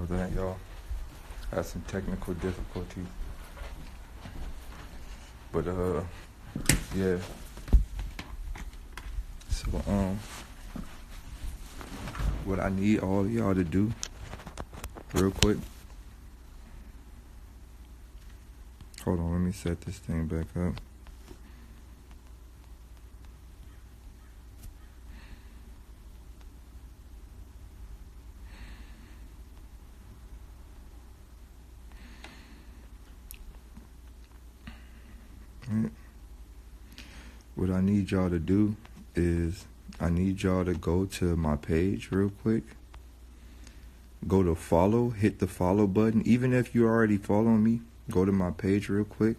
for that, y'all. Had some technical difficulties. But yeah. So what I need all of y'all to do real quick. Hold on, let me set this thing back up. What I need y'all to do is I need y'all to go to my page real quick. Go to follow, hit the follow button. Even if you already following me, go to my page real quick,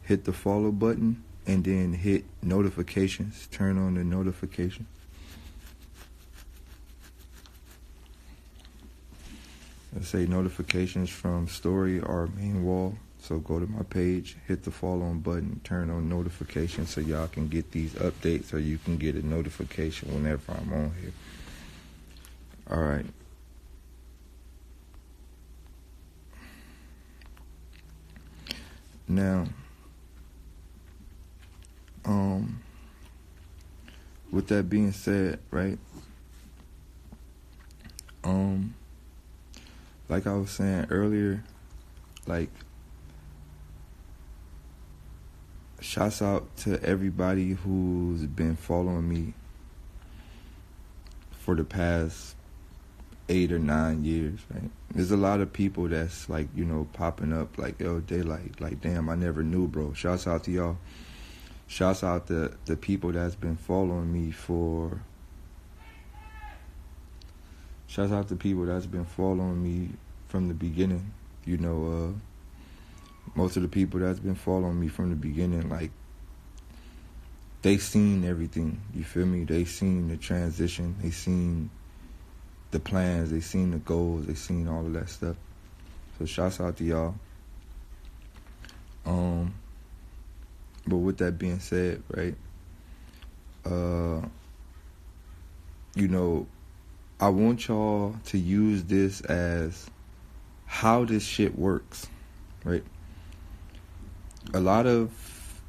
hit the follow button, and then hit notifications. Turn on the notifications. Let's say notifications from story or main wall. So go to my page, hit the follow on button, turn on notifications so y'all can get these updates or you can get a notification whenever I'm on here. All right. Now, with that being said, right? Like I was saying earlier, like, shouts out to everybody who's been following me for the past 8 or 9 years, right? There's a lot of people that's like, you know, popping up like, yo, Daylyt, like, damn, I never knew, bro. Shouts out to y'all. Shouts out to the people that's been following me for... Shouts out to people that's been following me from the beginning. You know, most of the people that's been following me from the beginning, like, they seen everything, you feel me? They seen the transition, they seen the plans, they seen the goals, they seen all of that stuff. So shouts out to y'all. But with that being said, right, you know, I want y'all to use this as how this shit works, right? A lot of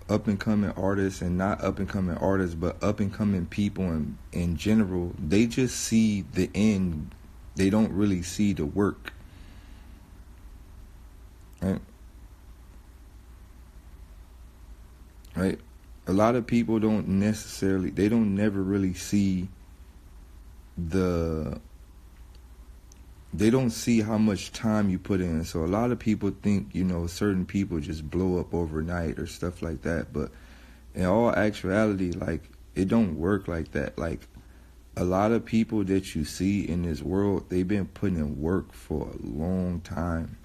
up-and-coming artists, and not up-and-coming artists, but up-and-coming people in general, they just see the end. They don't really see the work. Right? Right? A lot of people don't never really see they don't see how much time you put in. So a lot of people think, you know, certain people just blow up overnight or stuff like that. But in all actuality, like, it don't work like that. Like, a lot of people that you see in this world, they've been putting in work for a long time,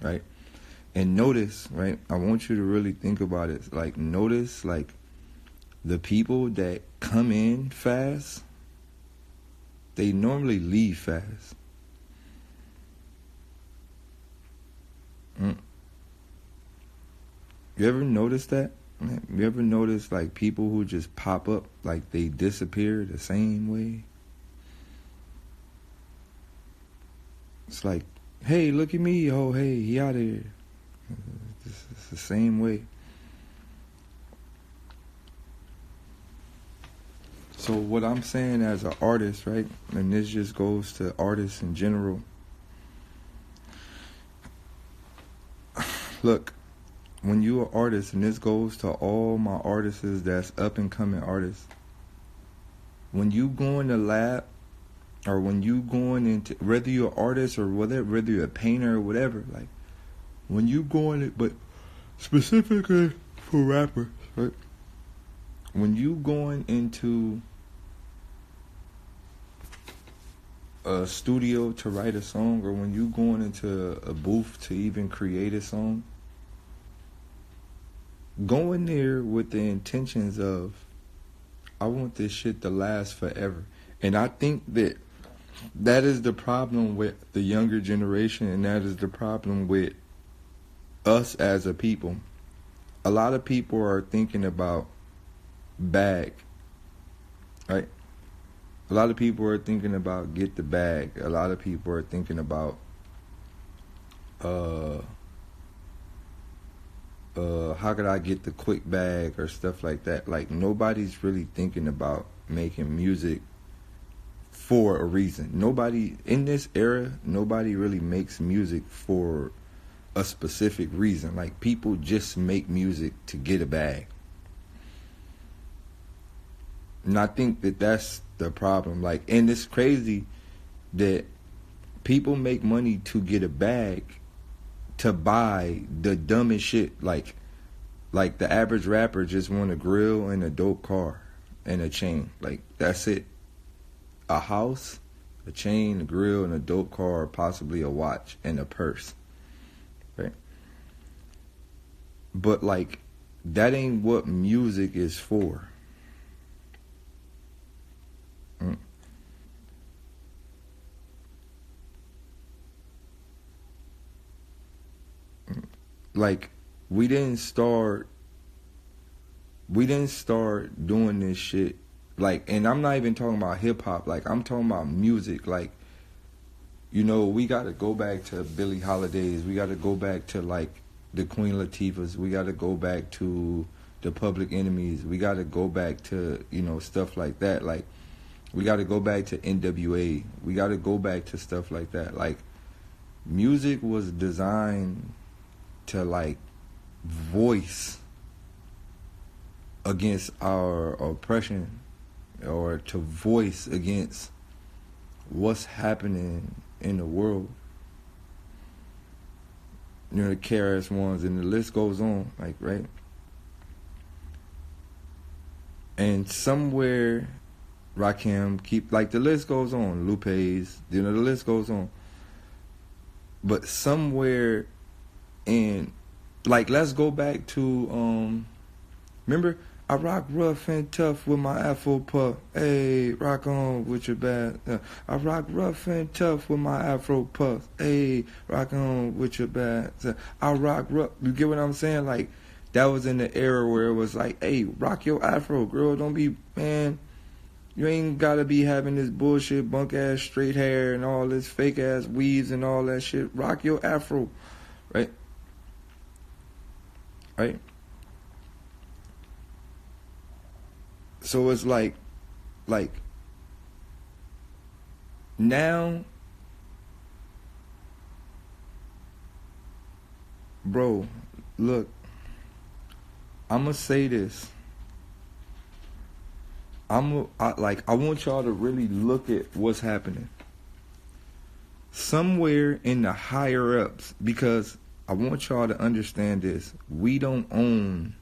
right? And notice, right, I want you to really think about it. Like, notice, like, the people that come in fast, they normally leave fast. You ever notice that? You ever notice, like, people who just pop up, like, they disappear the same way? It's like, hey, look at me. Oh, hey, he out of here. It's the same way. So what I'm saying as an artist, right, and this just goes to artists in general. Look, when you're an artist, and this goes to all my artists that's up-and-coming artists, when you go in the lab, or when you going into, whether you're an artist or whether you're a painter or whatever, like, when you go in it, but specifically for rappers, right, when you going into a studio to write a song, or when you going into a booth to even create a song, go in there with the intentions of, I want this shit to last forever. And I think that is the problem with the younger generation, and that is the problem with us as a people. A lot of people are thinking about bag, right? A lot of people are thinking about get the bag. A lot of people are thinking about uh how could I get the quick bag or stuff like that. Like nobody's really thinking about making music for a reason. Nobody in this era, nobody really makes music for a specific reason. Like people just make music to get a bag. And I think that that's the problem. Like, and it's crazy that people make money to get a bag to buy the dumbest shit. Like the average rapper just want a grill and a dope car and a chain. Like that's it. A house, a chain, a grill, and a dope car, possibly a watch and a purse. Right? But like that ain't what music is for. Like we didn't start doing this shit like, and I'm not even talking about hip hop, like I'm talking about music. Like, you know, we got to go back to Billie Holiday's, we got to go back to like the Queen Latifahs, we got to go back to the Public Enemies, we got to go back to, you know, stuff like that. Like we got to go back to NWA, we got to go back to stuff like that. Like music was designed to like voice against our oppression, or to voice against what's happening in the world. You know, the KRS Ones, and the list goes on, like, right? And somewhere, Rakim, keep, like, the list goes on, Lupe's, you know, the list goes on. But somewhere in, like, let's go back to, remember, I rock rough and tough with my Afro puff. Hey, rock on with your bad. I rock rough and tough with my Afro puff. Hey, rock on with your bad. I rock rough. You get what I'm saying? Like, that was in the era where it was like, hey, rock your Afro, girl. Don't be, man, you ain't gotta be having this bullshit bunk ass straight hair and all this fake ass weaves and all that shit. Rock your Afro, right? Right? So it's like now, bro, look, I'm gonna say this. I want y'all to really look at what's happening. Somewhere in the higher ups, because I want y'all to understand this. We don't own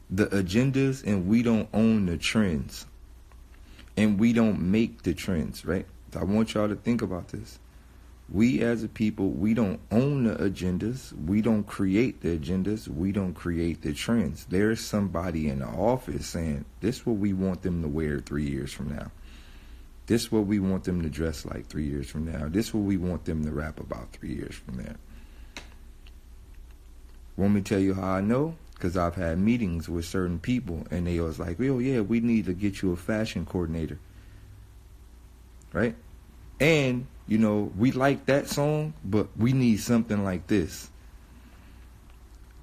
the agendas, and we don't own the trends, and we don't make the trends, right? I want y'all to think about this. We as a people, we don't own the agendas, we don't create the agendas, we don't create the trends. There's somebody in the office saying, this is what we want them to wear 3 years from now. This is what we want them to dress like 3 years from now. This is what we want them to rap about 3 years from now. Want me to tell you how I know? Because I've had meetings with certain people, and they was like, oh yeah, we need to get you a fashion coordinator. Right? And, you know, we like that song, but we need something like this.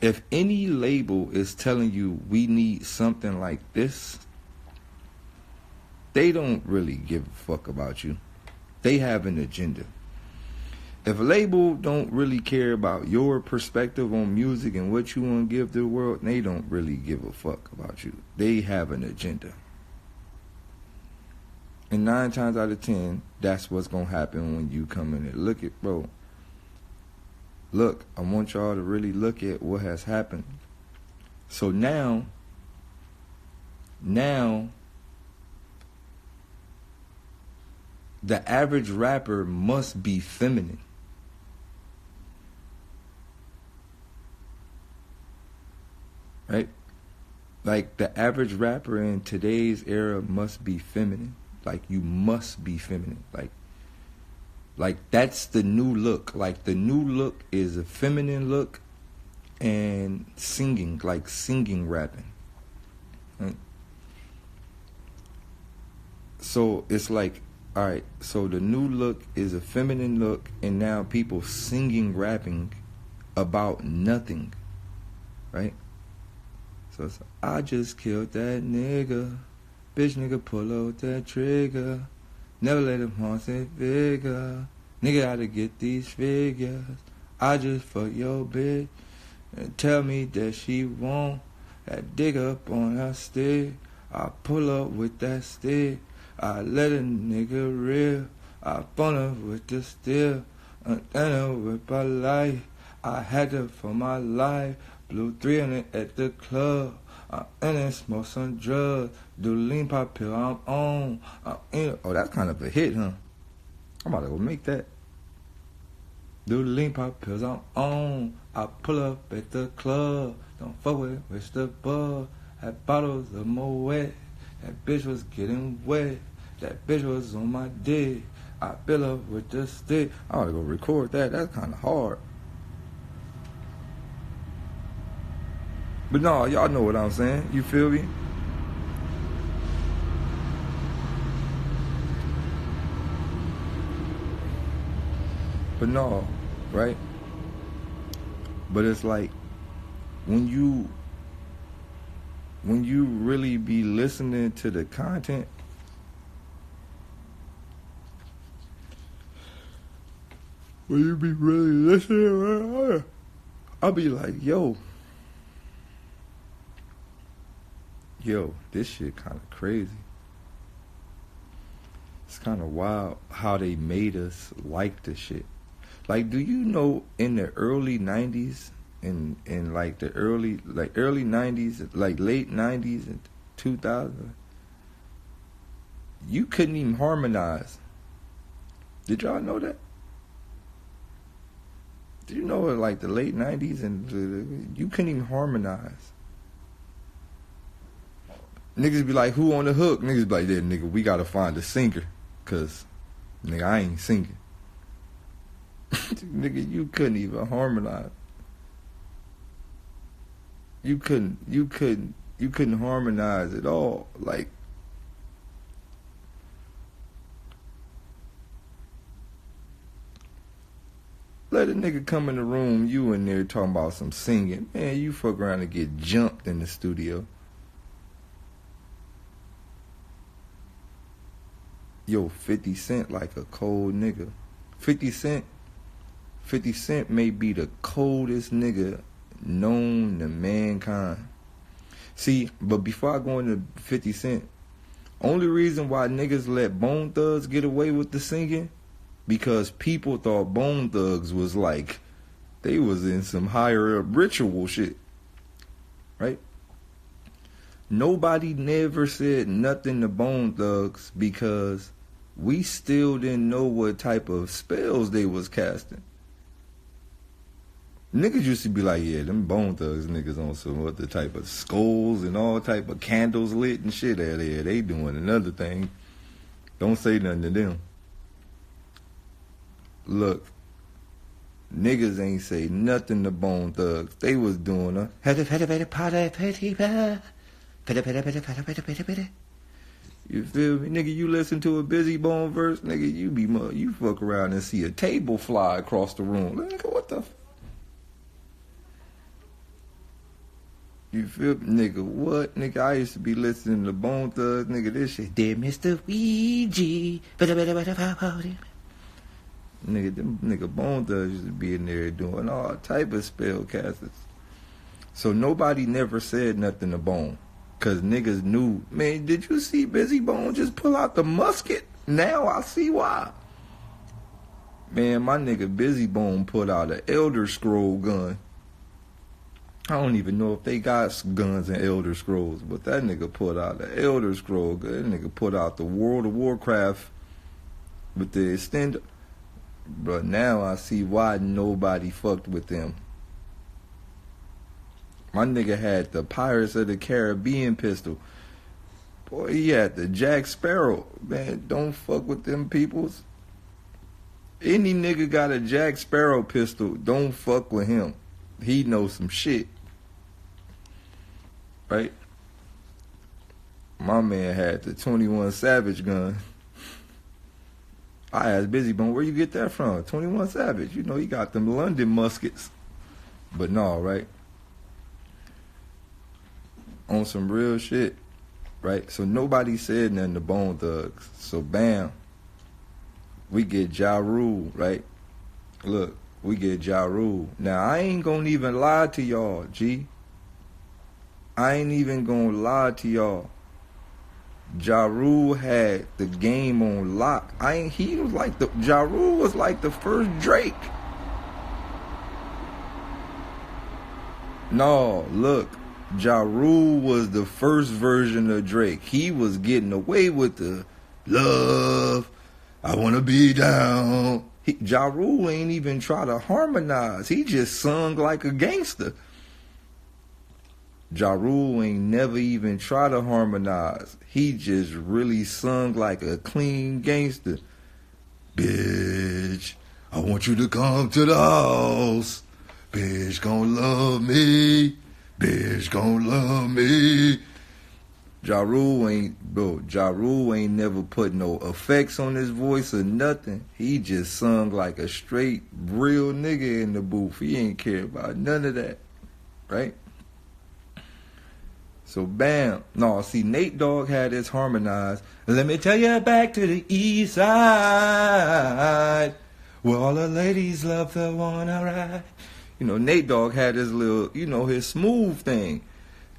If any label is telling you we need something like this, they don't really give a fuck about you. They have an agenda. If a label don't really care about your perspective on music and what you want to give to the world, they don't really give a fuck about you. They have an agenda. And 9 times out of 10, that's what's going to happen when you come in there. Look at, bro. Look, I want y'all to really look at what has happened. So now, the average rapper must be feminine. Right? Like, the average rapper in today's era must be feminine. Like, you must be feminine. Like that's the new look. Like, the new look is a feminine look and singing, like singing, rapping. Right? So it's like Alright, so the new look is a feminine look, and now people singing, rapping about nothing, right? So it's, I just killed that nigga. Bitch nigga pull out that trigger. Never let him haunt that figure. Nigga gotta get these figures. I just fuck your bitch and tell me that she won't. That dig up on her stick. I pull up with that stick. I let a nigga rip. I phone her with the steel. And then I whip her life. I had her for my life. Blew 300 at the club. I'm in it, smoke some drugs. Do lean pop pill, I'm on. I'm in it. Oh, that's kind of a hit, huh? I'm about to go make that. Do the lean pop pills, I'm on. I pull up at the club. Don't fuck with the bug. Had bottles of Moet. That bitch was getting wet. That bitch was on my dick. I fill up with the stick. I ought to go record that. That's kind of hard. But no, y'all know what I'm saying. You feel me? But no, right? But it's like when you really be listening to the content, when you be really listening, I'll be like, yo, this shit kind of crazy. It's kind of wild how they made us like the shit. Like, do you know in the early 90s, in like the early 90s, like late 90s and 2000, you couldn't even harmonize. Did y'all know that? Did you know like the late 90s and you couldn't even harmonize? Niggas be like, who on the hook? Niggas be like, yeah, nigga, we gotta find a singer. Cause, nigga, I ain't singing. Nigga, you couldn't even harmonize. You couldn't harmonize at all. Like, let a nigga come in the room, you in there talking about some singing. Man, you fuck around and get jumped in the studio. Yo, 50 Cent like a cold nigga. 50 Cent may be the coldest nigga known to mankind. See, but before I go into 50 Cent, only reason why niggas let Bone Thugs get away with the singing, because people thought Bone Thugs was like, they was in some higher up ritual shit. Right? Nobody never said nothing to Bone Thugs because we still didn't know what type of spells they was casting. Niggas used to be like, yeah, them Bone Thugs niggas on some other type of skulls and all type of candles lit and shit out there. They doing another thing. Don't say nothing to them. Look, niggas ain't say nothing to Bone Thugs. They was doing a you feel me? Nigga, you listen to a Busy Bone verse, nigga, you fuck around and see a table fly across the room. Nigga, what the you feel me? Nigga, what? Nigga, I used to be listening to Bone Thugs, nigga, this shit. Dear Mr. Ouija. Nigga, Bone Thugs used to be in there doing all type of spell casters. So nobody never said nothing to Bone. Cause niggas knew, man, did you see Busy Bone just pull out the musket? Now I see why. Man, my nigga Busy Bone put out an Elder Scroll gun. I don't even know if they got guns in Elder Scrolls, but that nigga put out an Elder Scroll gun. That nigga put out the World of Warcraft with the extender. But now I see why nobody fucked with them. My nigga had the Pirates of the Caribbean pistol. Boy, he had the Jack Sparrow. Man, don't fuck with them peoples. Any nigga got a Jack Sparrow pistol, don't fuck with him. He knows some shit. Right? My man had the 21 Savage gun. I asked Busy Bone, where you get that from? 21 Savage. You know, he got them London muskets. But no, right? On some real shit, right? So nobody said nothing to Bone Thugs. So bam, we get Ja Rule, right? Look, we get Ja Rule. Now, I ain't gonna even lie to y'all, G. I ain't even gonna lie to y'all. Ja Rule had the game on lock. Ja Rule was like the first Drake. No, look, Ja Rule was the first version of Drake. He was getting away with the love, I wanna be down. Ja Rule ain't even try to harmonize. He just sung like a gangster. Ja Rule ain't never even try to harmonize. He just really sung like a clean gangster. Bitch, I want you to come to the house. Bitch gon' love me. Bitch gon' love me. Ja Rule ain't never put no effects on his voice or nothing. He just sung like a straight real nigga in the booth. He ain't care about none of that. Right? So bam. No, see, Nate Dogg had this harmonized. Let me tell you, back to the east side, where all the ladies love to wanna ride. You know, Nate Dogg had his little, you know, his smooth thing.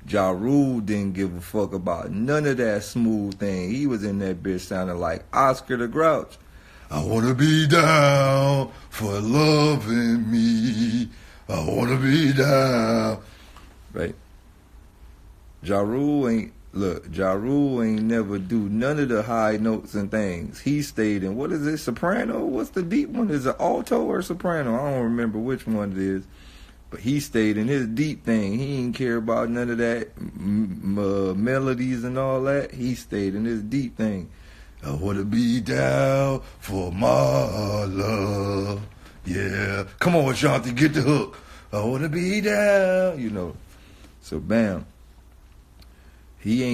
Ja Rule didn't give a fuck about none of that smooth thing. He was in that bitch sounding like Oscar the Grouch. I wanna be down for loving me. I wanna be down. Right? Ja Rule ain't never do none of the high notes and things. He stayed in, what is it, soprano? What's the deep one? Is it alto or soprano? I don't remember which one it is. But he stayed in his deep thing. He didn't care about none of that melodies and all that. He stayed in his deep thing. I want to be down for my love. Yeah. Come on, Shanti, get the hook. I want to be down. You know. So, bam. Ja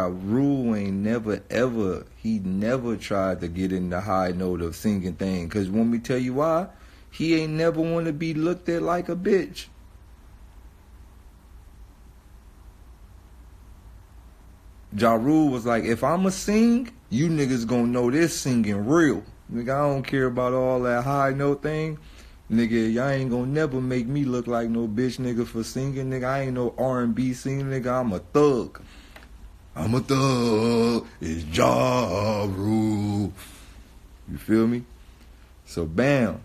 Rule ain't never ever, he never tried to get in the high note of singing thing. Because want me tell you why? He ain't never want to be looked at like a bitch. Ja Rule was like, if I'ma sing, you niggas gonna know this singing real. Nigga, I don't care about all that high note thing. Nigga, y'all ain't gonna never make me look like no bitch nigga for singing. Nigga, I ain't no R&B singer. Nigga, I'm a thug. I'm a thug. It's Ja Rule. You feel me? So, bam.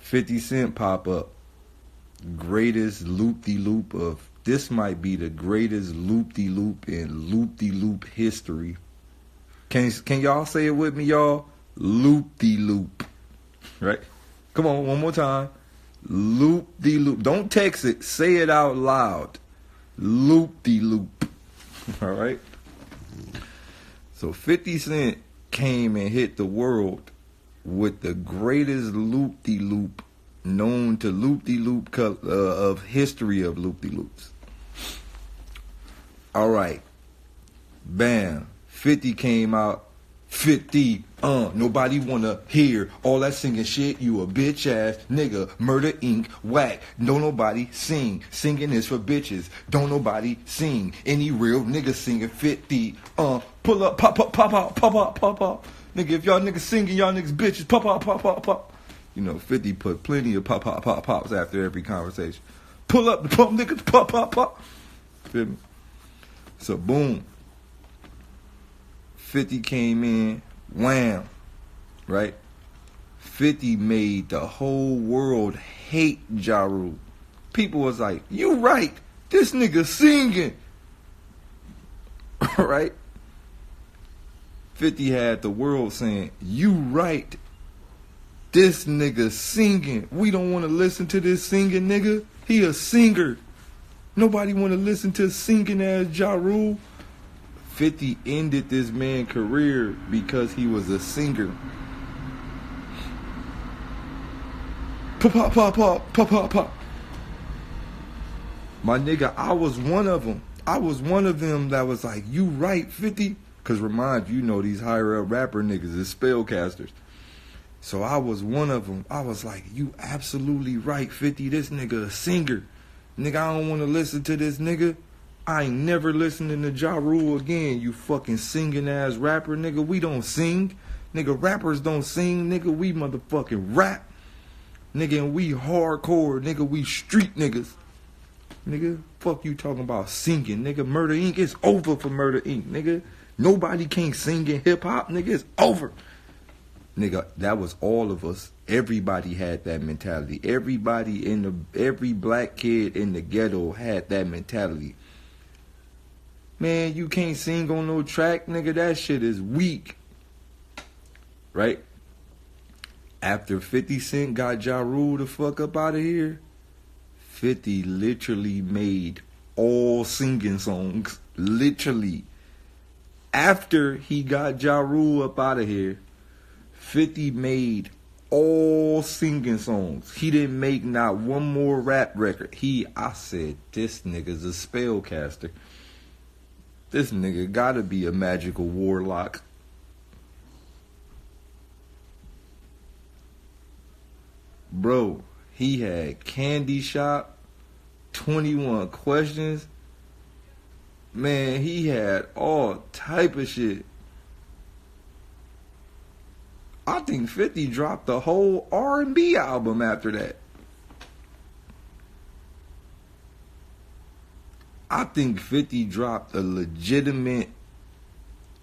50 Cent pop up. Greatest loop-de-loop of... This might be the greatest loop-de-loop in loop-de-loop history. Can y'all say it with me, y'all? Loop-de-loop. Right? Come on, one more time. Loop-de-loop. Don't text it. Say it out loud. Loop-de-loop. All right? So 50 Cent came and hit the world with the greatest loop-de-loop known to loop-de-loop of history of loop-de-loops. All right. Bam. 50 came out. 50, nobody wanna hear all that singing shit. You a bitch ass nigga, Murder Inc. whack. Don't nobody sing. Singing is for bitches. Don't nobody sing. Any real nigga singing 50. Pull up, pop up, pop out, pop out, pop out. Nigga, if y'all niggas singing, y'all niggas bitches, pop out, pop out, pop. You know, 50 put plenty of pop, pop, pop, pops after every conversation. Pull up the pump, niggas, pop, pop, pop. Feel me? So boom. 50 came in, wham, right? 50 made the whole world hate Ja Rule. People was like, you right, this nigga singing. Right? 50 had the world saying, you right, this nigga singing. We don't want to listen to this singing nigga. He a singer. Nobody want to listen to singing ass Ja Rule. 50 ended this man's career because he was a singer. Pop, pop, pop, pop, pop, pop, pop. My nigga, I was one of them. I was one of them that was like, you right, 50. Cause remind you, these higher up rapper niggas is spellcasters. So I was one of them. I was like, you absolutely right, 50. This nigga a singer. Nigga, I don't want to listen to this nigga. I ain't never listening to Ja Rule again, you fucking singing ass rapper. Nigga, we don't sing. Nigga, rappers don't sing. Nigga, we motherfucking rap. Nigga, and we hardcore. Nigga, we street niggas. Nigga, fuck you talking about singing. Nigga, Murder Inc. It's over for Murder Inc. Nigga, nobody can't sing in hip hop. Nigga, it's over. Nigga, that was all of us. Everybody had that mentality. Every black kid in the ghetto had that mentality. Man, you can't sing on no track, nigga. That shit is weak. Right? After 50 Cent got Ja Rule the fuck up out of here, 50 literally made all singing songs. Literally. After he got Ja Rule up out of here, 50 made all singing songs. He didn't make not one more rap record. I said, this nigga's a spellcaster. This nigga gotta be a magical warlock. Bro, he had Candy Shop, 21 Questions. Man, he had all type of shit. I think 50 dropped the whole R&B album after that. I think 50 dropped a legitimate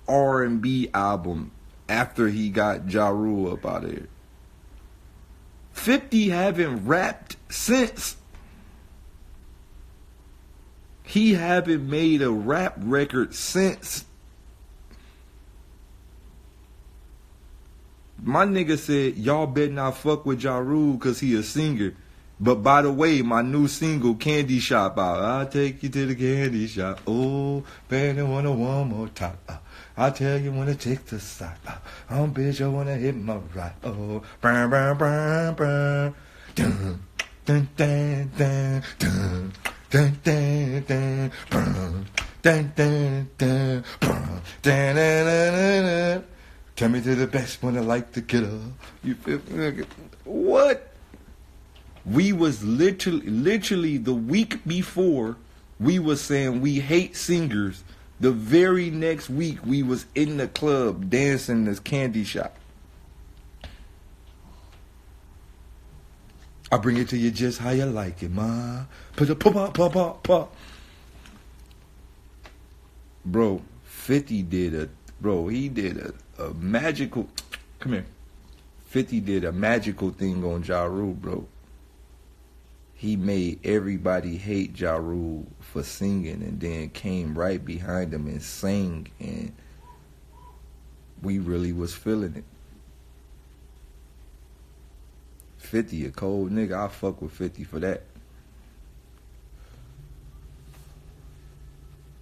R&B album after he got Ja Rule up out of here. 50 haven't rapped since. He haven't made a rap record since. My nigga said, y'all better not fuck with Ja Rule because he a singer. But by the way, my new single, Candy Shop, out. I'll take you to the candy shop. Oh, baby, wanna one more time. I'll tell you when to take the side. Bitch, I wanna hit my ride. Oh, burn, burn, burn, burn. Dun, dun, dun, dun, dun, dun, dun, dun, burn, dun, dun, dun, burn, dun, dun, dun, dun, dun. Tell me to the best one I like to get up. You feel me? What? We was literally the week before, we was saying we hate singers. The very next week, we was in the club dancing this Candy Shop. I bring it to you just how you like it, ma. Put a pop, pop, pop, pop. Bro, 50 did a magical, come here. 50 did a magical thing on Ja Rule, bro. He made everybody hate Ja Rule for singing and then came right behind him and sang, and we really was feeling it. 50 a cold nigga. I fuck with 50 for that.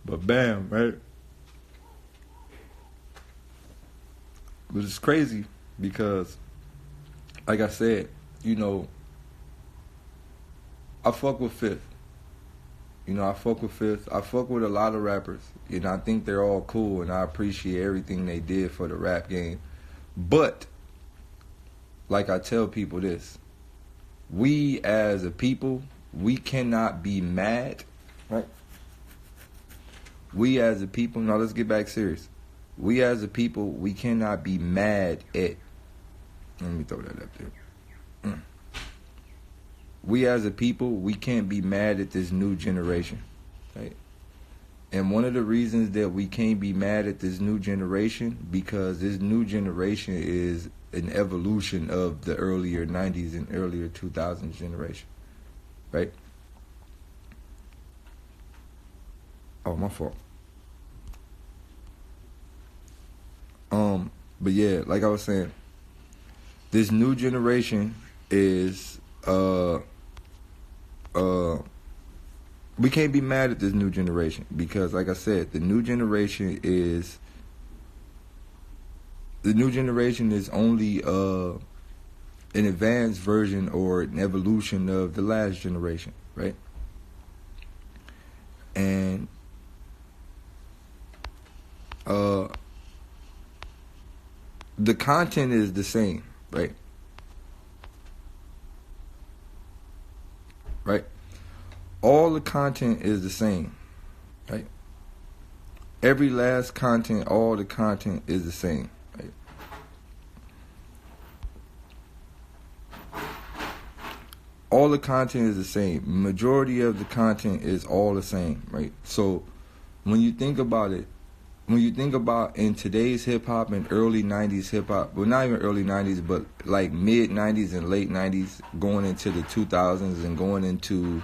But bam, right? But it's crazy because, like I said, I fuck with Fifth. I fuck with Fifth. I fuck with a lot of rappers. I think they're all cool, and I appreciate everything they did for the rap game. But, like I tell people this, we as a people, we cannot be mad, right? We as a people, now let's get back serious. We as a people, we cannot be mad at, let me throw that up there. We as a people, we can't be mad at this new generation, right? And one of the reasons that we can't be mad at this new generation, because this new generation is an evolution of the earlier 90s and earlier 2000s generation, right? Oh, my fault. But yeah, like I was saying, this new generation is we can't be mad at this new generation because, like I said, the new generation is only an advanced version or an evolution of the last generation, right? And the content is the same, right? Right? All the content is the same, right? Every last content, all the content is the same, right? All the content is the same. Majority of the content is all the same, right? So when you think about it, when you think about in today's hip-hop and early 90s hip-hop, well, not even early 90s, but like mid-90s and late 90s, going into the 2000s and going into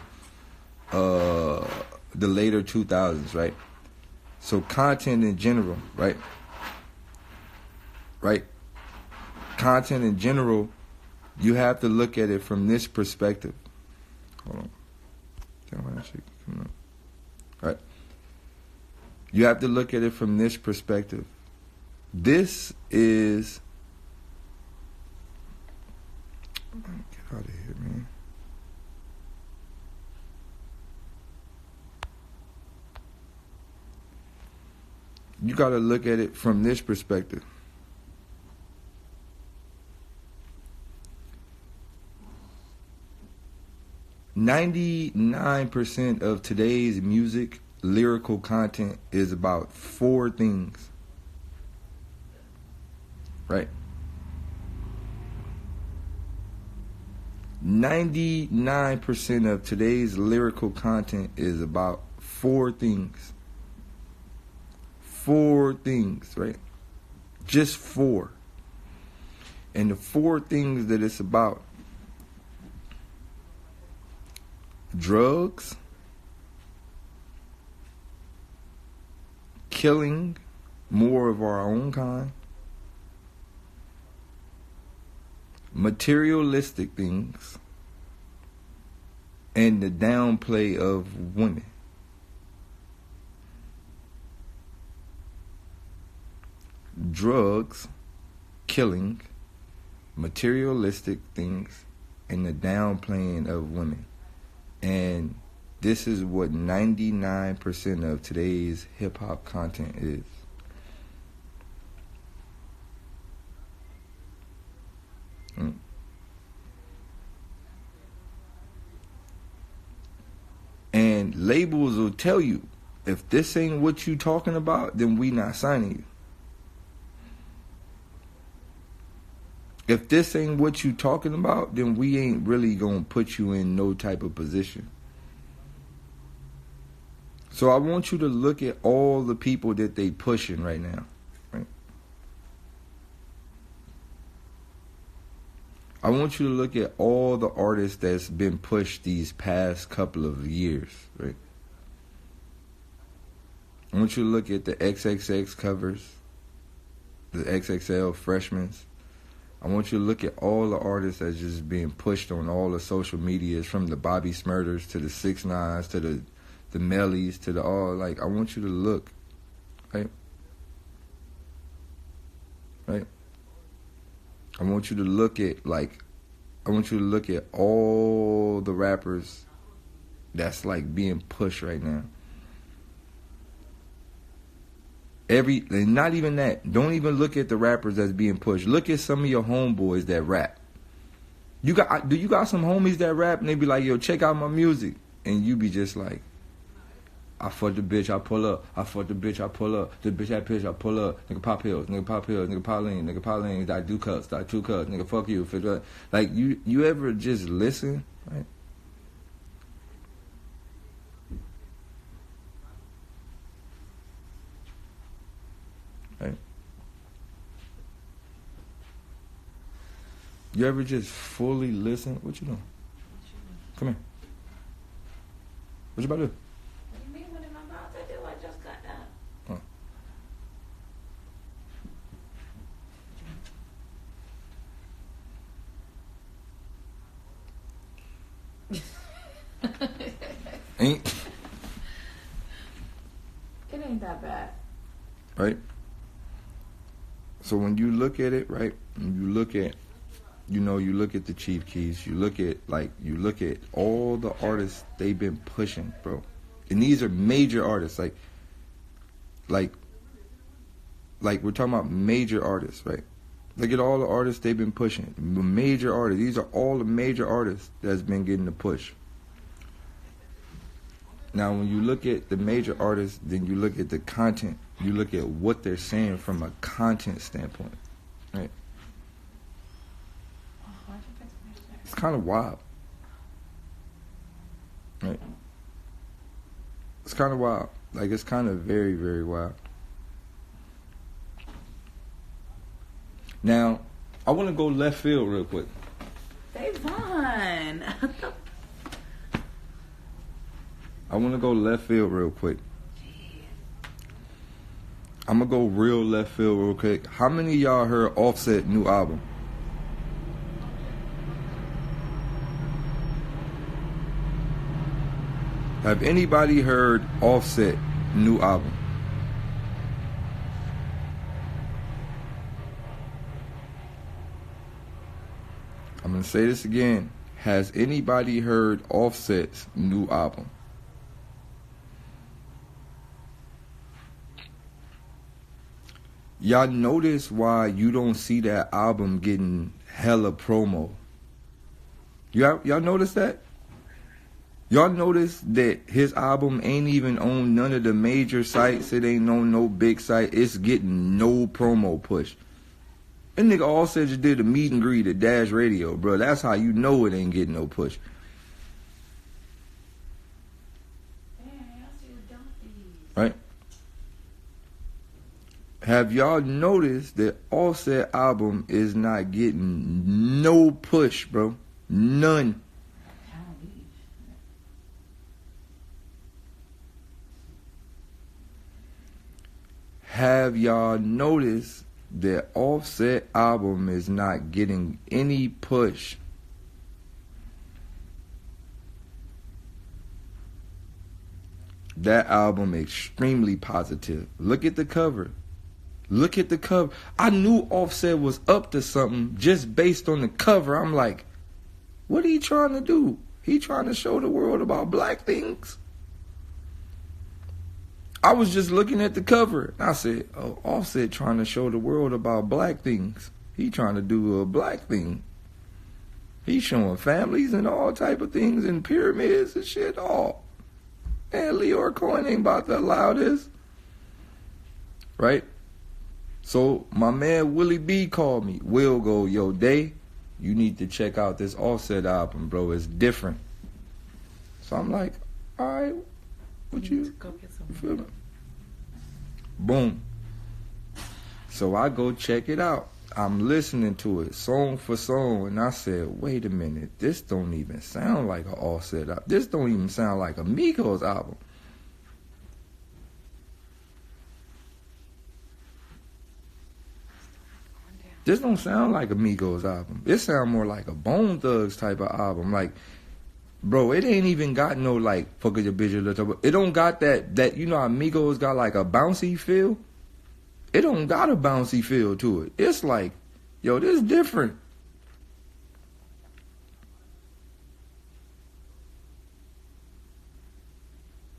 the later 2000s, right? So content in general, right? Right? Content in general, you have to look at it from this perspective. Hold on. Damn, why that shit coming up? Right? You have to look at it from this perspective. This is... Get out of here, man. You got to look at it from this perspective. %99 of today's music, lyrical content is about 4 things. Right? 99% of today's lyrical content is about 4 things. 4 things, right? Just 4. And the 4 things that it's about: drugs, killing more of our own kind, materialistic things, and the downplay of women. Drugs, killing, materialistic things, and the downplaying of women. And this is what 99% of today's hip-hop content is. And labels will tell you, if this ain't what you talking about, then we not signing you. If this ain't what you talking about, then we ain't really gonna put you in no type of position. So I want you to look at all the people that they pushing right now, right? I want you to look at all the artists that's been pushed these past couple of years, right? I want you to look at the XXX covers, the XXL freshmen. I want you to look at all the artists that's just being pushed on all the social medias, from the Bobby Smurters to the 6ix9ines to the Mellies to the all. Like, I want you to look, right? Right? I want you to look at, like, I want you to look at all the rappers that's, like, being pushed right now. And not even that. Don't even look at the rappers that's being pushed. Look at some of your homeboys that rap. Do you got some homies that rap and they be like, yo, check out my music? And you be just like, I fuck the bitch, I pull up. I fuck the bitch, I pull up. The bitch that bitch, I pull up. Nigga pop pills, nigga pop pills, nigga Pauline, nigga Pauline, I do cuts, I 2 cuts, nigga fuck you. Like, you ever just listen, right? Right? You ever just fully listen? What you doing? Come here. What you about to do? What do you mean, what am I about to do? I just got up. Ain't. It ain't that bad. Right? So when you look at it, right, and you look at, you look at the Chief Keys, you look at all the artists they've been pushing, bro. And these are major artists, like we're talking about major artists, right? Look at all the artists they've been pushing. The major artists. These are all the major artists that's been getting the push. Now, when you look at the major artists, then you look at the content. You look at what they're saying from a content standpoint, right? It's kind of wild, right? It's kind of wild. Like, it's kind of very, very wild. Now, I want to go left field real quick. Davon. I want to go left field real quick. I'm going to go real left field real quick. How many of y'all heard Offset new album? Have anybody heard Offset new album? I'm going to say this again. Has anybody heard Offset's new album? Y'all notice why you don't see that album getting hella promo? Y'all notice that? Y'all notice that his album ain't even on none of the major sites. It ain't on no big site. It's getting no promo push. That nigga Offset just did a meet and greet at Dash Radio, bro. That's how you know it ain't getting no push. Right? Have y'all noticed that Offset album is not getting no push, bro? None. Have y'all noticed that Offset album is not getting any push? That album extremely positive. Look at the cover. Look at the cover. I knew Offset was up to something just based on the cover. I'm like, what are he trying to do? He trying to show the world about black things? I was just looking at the cover. I said, oh, Offset trying to show the world about black things. He trying to do a black thing. He's showing families and all type of things and pyramids and shit. All. And Leor Cohen ain't about to allow this. Right? So my man Willie B called me. Will go, yo, Day, you need to check out this Offset album, bro. It's different. So I'm like, all right, what you feel me? Boom. So I go check it out. I'm listening to it song for song, and I said, wait a minute, this don't even sound like an Offset album. This don't even sound like a Migos album. This don't sound like a Migos album. It sound more like a Bone Thugs type of album. Like, bro, it ain't even got no, like, fuck your bitch, little. It don't got that, you know how Migos got, like, a bouncy feel? It don't got a bouncy feel to it. It's like, yo, this is different.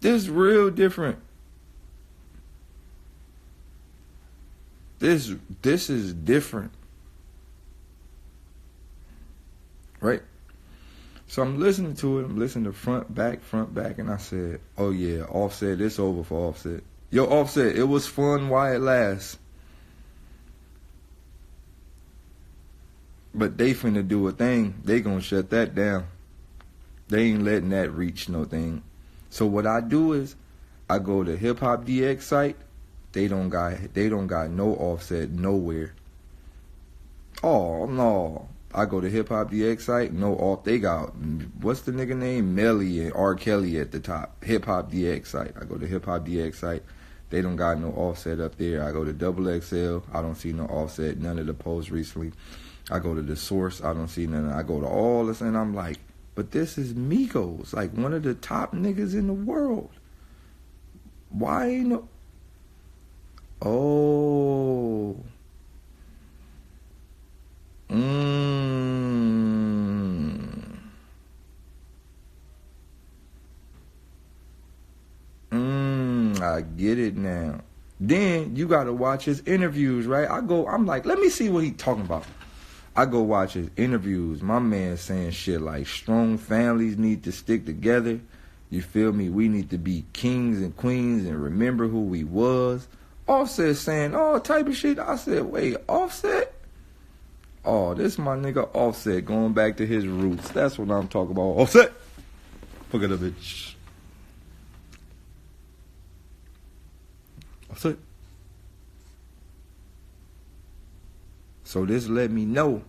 This is real different. This is different. Right? So I'm listening to it. I'm listening to front, back, and I said, oh yeah, Offset, it's over for Offset. Yo, Offset, it was fun while it lasts. But they finna do a thing. They gonna shut that down. They ain't letting that reach no thing. So what I do is, I go to Hip Hop DX site. They don't got no Offset nowhere. Oh no. I go to Hip Hop DX site, no off. They got, what's the nigga name? Melly and R. Kelly at the top. Hip Hop DX site. I go to Hip Hop DX site. They don't got no Offset up there. I go to Double XL. I don't see no Offset. None of the posts recently. I go to The Source. I don't see none. I go to all this, and I'm like, but this is Migos, like one of the top niggas in the world. Why ain't no? Oh. I get it now. Then you got to watch his interviews, right? I'm like, let me see what he talking about. I go watch his interviews. My man saying shit like strong families need to stick together. You feel me? We need to be kings and queens and remember who we was. Offset saying all type of shit. I said, wait, Offset? Oh, this my nigga Offset going back to his roots. That's what I'm talking about. Offset! Look at the bitch. Offset. So this let me know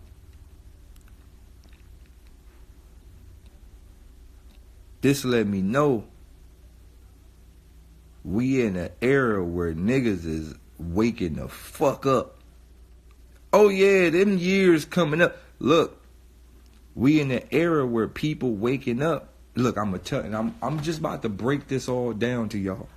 we in an era where niggas is waking the fuck up. Oh yeah, them years coming up. Look, we in an era where people waking up. Look, I'm just about to break this all down to y'all.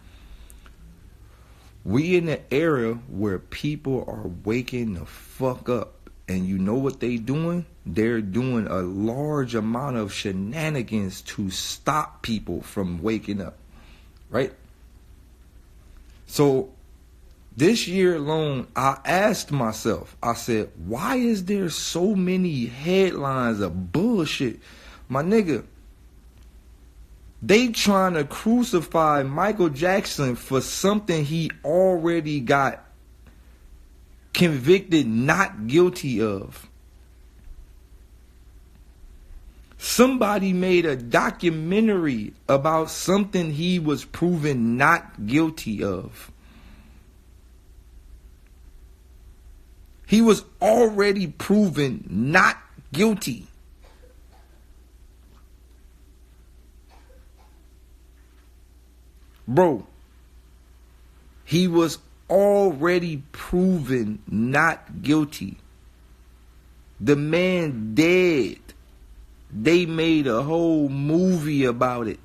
We in an era where people are waking the fuck up. And you know what they doing? They're doing a large amount of shenanigans to stop people from waking up. Right? So, this year alone, I asked myself, I said, why is there so many headlines of bullshit? My nigga, they trying to crucify Michael Jackson for something he already got convicted not guilty of. Somebody made a documentary about something he was proven not guilty of. He was already proven not guilty. Bro, he was already proven not guilty. The man dead. They made a whole movie about it.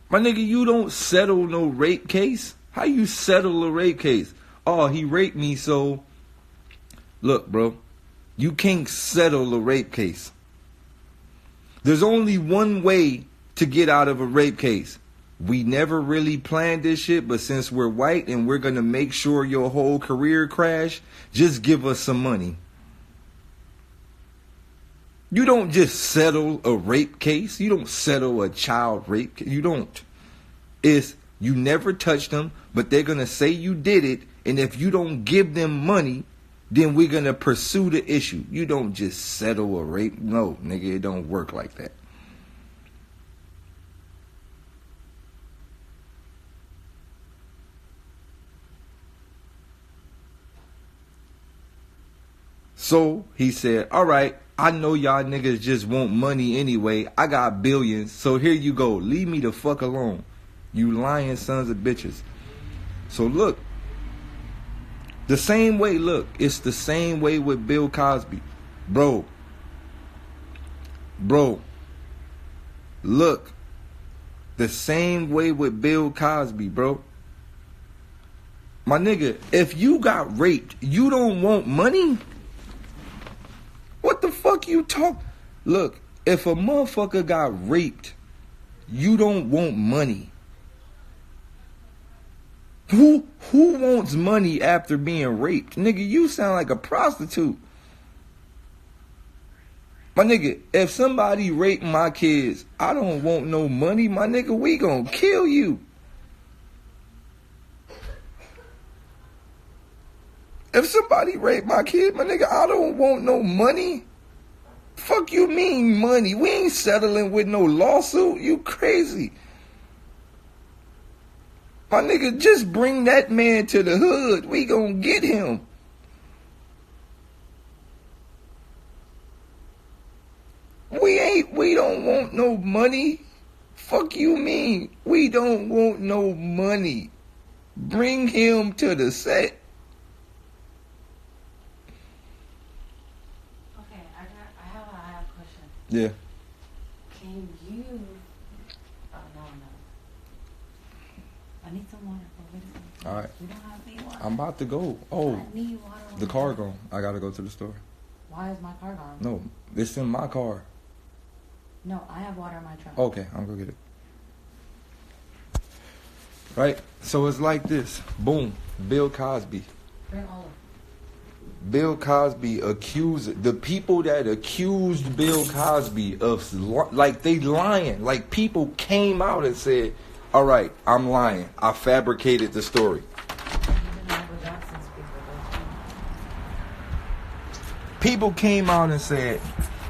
My nigga, you don't settle no rape case. How you settle a rape case? Oh, he raped me, so... Look, bro. You can't settle a rape case. There's only one way to get out of a rape case. We never really planned this shit, but since we're white and we're going to make sure your whole career crash, just give us some money. You don't just settle a rape case. You don't settle a child rape case. You don't. It's you never touched them, but they're going to say you did it, and if you don't give them money, then we're going to pursue the issue. You don't just settle a rape. No, nigga, it don't work like that. So he said, all right, I know y'all niggas just want money anyway. I got billions, so here you go. Leave me the fuck alone. You lying sons of bitches. So look. The same way, look, it's the same way with Bill Cosby. Bro, look, the same way with Bill Cosby, bro. My nigga, if you got raped, you don't want money? What the fuck you talk? Look, if a motherfucker got raped, you don't want money. Who wants money after being raped? Nigga, you sound like a prostitute. My nigga, if somebody raped my kids, I don't want no money. My nigga, we gonna kill you. If somebody raped my kid, my nigga, I don't want no money. Fuck you mean money? We ain't settling with no lawsuit. You crazy. My nigga, just bring that man to the hood. We gonna get him. We don't want no money. Fuck you mean? We don't want no money. Bring him to the set. Okay, I have a question. Yeah. Can you? Oh no. I need some water. All right. We don't have any water. I'm about to go. Oh, I need water. the car gone. I gotta go to the store. Why is my car gone? No, it's in my car. No, I have water in my trunk. Okay, I'm gonna get it. Right? So it's like this. Boom. Bill Cosby. Bring all of it. Bill Cosby accused the people that accused Bill Cosby of like they lying. Like people came out and said, "All right, I'm lying. I fabricated the story." People came out and said,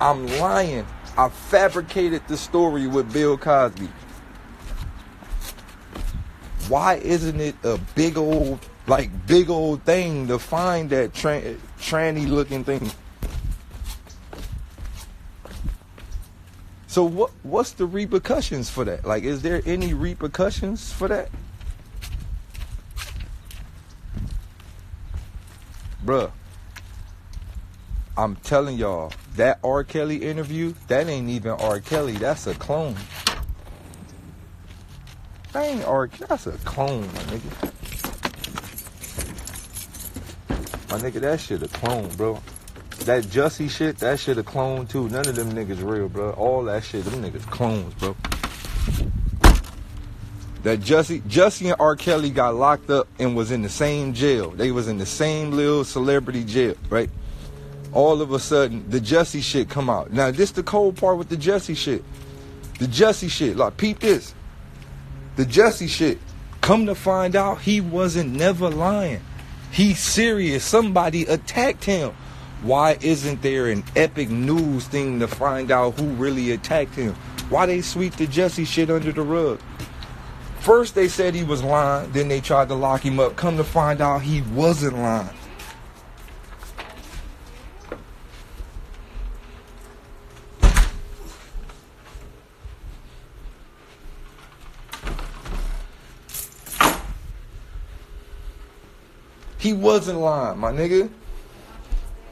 "I'm lying. I fabricated the story with Bill Cosby." Why isn't it a big old thing to find that tranny looking thing? So what's the repercussions for that? Like, is there any repercussions for that? Bruh, I'm telling y'all, that R. Kelly interview, that ain't even R. Kelly, that's a clone. That ain't R. Kelly, that's a clone, my nigga. My nigga, that shit a clone, bro. That Jussie shit, that shit a clone too. None of them niggas real, bro. All that shit, them niggas clones, bro. That Jussie and R. Kelly got locked up and was in the same jail. They was in the same little celebrity jail, right? All of a sudden, the Jussie shit come out. Now, this the cold part with the Jussie shit. The Jussie shit, like, peep this. The Jussie shit, come to find out, he wasn't never lying. He's serious. Somebody attacked him. Why isn't there an epic news thing to find out who really attacked him? Why they sweep the Jussie shit under the rug? First they said he was lying, then they tried to lock him up. Come to find out he wasn't lying. He wasn't lying, my nigga.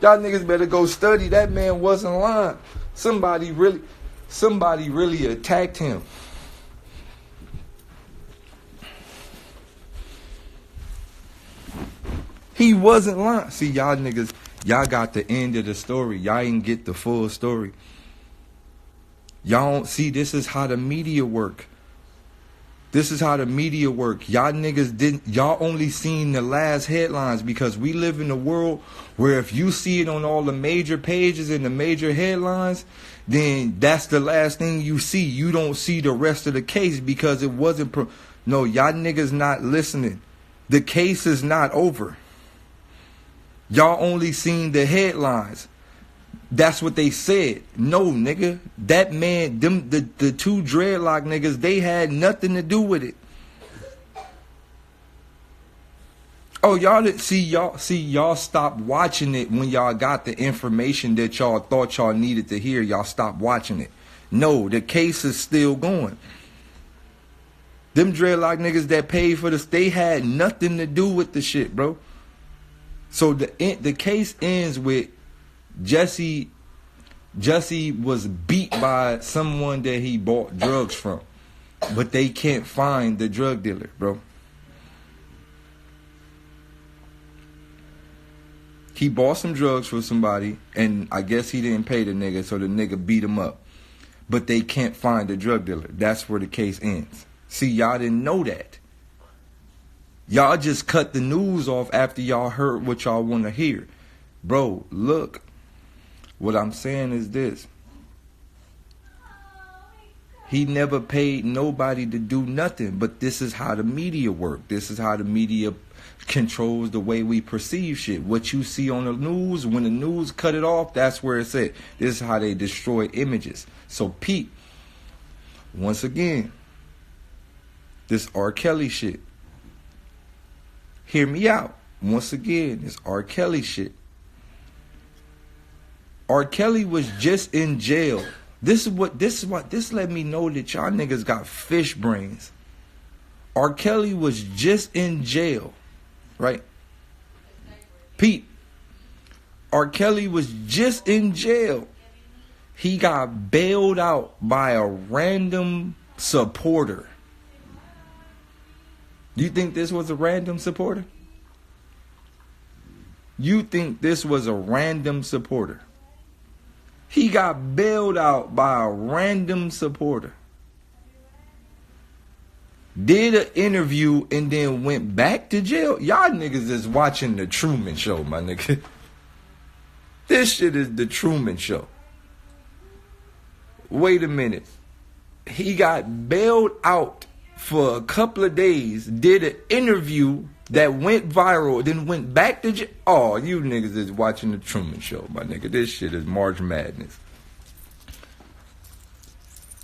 Y'all niggas better go study. That man wasn't lying. Somebody really attacked him. He wasn't lying. See, y'all niggas, y'all got the end of the story. Y'all didn't get the full story. Y'all don't see, this is how the media work. This is how the media work. Y'all niggas y'all only seen the last headlines because we live in a world where if you see it on all the major pages and the major headlines, then that's the last thing you see. You don't see the rest of the case because it wasn't no, y'all niggas not listening. The case is not over. Y'all only seen the headlines. That's what they said. No, nigga. That man, the two dreadlock niggas, they had nothing to do with it. Oh, y'all stopped watching it when y'all got the information that y'all thought y'all needed to hear. Y'all stopped watching it. No, the case is still going. Them dreadlock niggas that paid for this, they had nothing to do with the shit, bro. So the case ends with Jussie was beat by someone that he bought drugs from. But they can't find the drug dealer, bro. He bought some drugs for somebody, and I guess he didn't pay the nigga, so the nigga beat him up. But they can't find the drug dealer. That's where the case ends. See, y'all didn't know that. Y'all just cut the news off after y'all heard what y'all want to hear. Bro, look. What I'm saying is this. He never paid nobody to do nothing, but this is how the media work. This is how the media controls the way we perceive shit. What you see on the news, when the news cut it off, that's where it's at. This is how they destroy images. So Pete, once again, this R. Kelly shit. Hear me out. Once again, this R. Kelly shit. R. Kelly was just in jail. This let me know that y'all niggas got fish brains. R. Kelly was just in jail, right? Pete, R. Kelly was just in jail. He got bailed out by a random supporter. You think this was a random supporter? You think this was a random supporter? He got bailed out by a random supporter. Did an interview and then went back to jail. Y'all niggas is watching the Truman Show, my nigga. This shit is the Truman Show. Wait a minute. He got bailed out for a couple of days, did an interview that went viral, then went back to jail. Oh, you niggas is watching the Truman Show, my nigga. This shit is March Madness.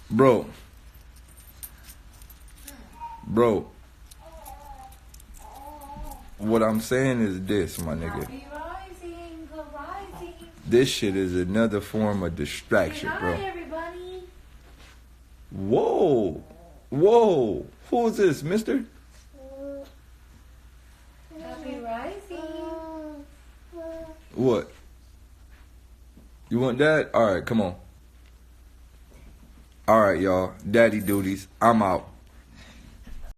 Bro, what I'm saying is this, my nigga. This shit is another form of distraction, bro. Everybody. Whoa. Who is this, mister? Happy rising. What? You want that? Alright, come on. Alright, y'all. Daddy duties. I'm out.